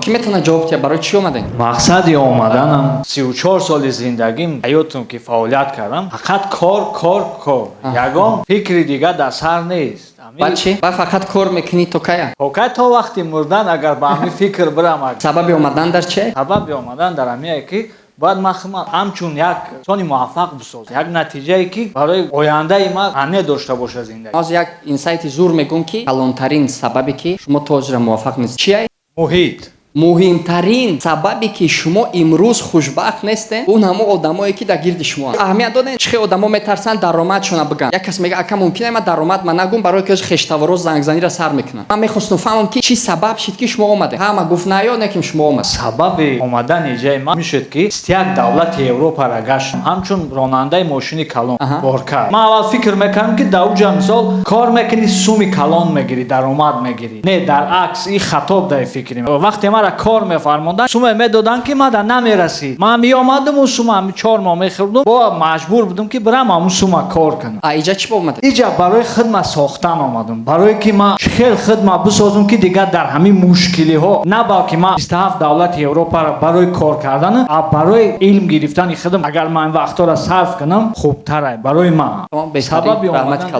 Ки метавона ҷавоб диҳад? Барои чӣ омадед? мақсади омаданам 34 соли зиндагим ҳаётам ки фаъолият кардам фақат кор. Ягон фикри дигар дар сар нест. Баъд чӣ? Баъд фақат кор мекунӣ то кая? Пока то вақти мурдан агар ба ҳамин фикр бирамад. Сабаби омадан дар чие? Сабаби омадан дар ҳамине ки бояд ман ҳамчун як инсони муваффақ бисозам. Як натиҷае ки барои ояндаи ман аҳамият дошта боша зиндагӣ. Аз як инсайти зур мегӯм ки калонтарин сабабе ки шумо то ҳозира муваффақ нест чие? Муҳит. муҳимтарин сабабе ки шумо имрӯз хушбахт нестед он ҳамо одамое ки дар гирди шумо аҳамият додем. Чихе одамо метарсанд даромадшона биган. Як кас мега ака мумкине ман даромад ман нагум барои ки хештаворо зангзанира сар мекунам. Ман мехостам фаҳмам ки чӣ сабаб шид ки шумо омадед. Ҳама гуфт на ё не ки шумо омад. Сабаби омадани ҷои ман мешуд ки як давлати Европара гаштам ҳамчун ронандаи мошини калон кор кард. Ман аввал фикр мекардам ки дар уҷа мисол кор мекунӣ суми калон мегирӣ даромад мегирӣ. Не дар акс ин хатоб дар фикри ман. Вақте мара кор мефармондан сума медодан ки мада намерасид. Ман меомадам он сума 4 моҳ мехӯрдум. Бо маҷбур будам ки бирам ҳамун сума кор кунам. Иҷа чӣ омадед? Иҷа барои хидмат сохтан омадам. Барои ки ман хел хидмат бисозам ки дигар дар ҳамин мушкилиҳо на балки ман 27 давлати Европаро барои кор кардан а барои илм гирифтани хидмат агар ман вақтора сарф кунам хубтар аст барои ман. Сабаби омадан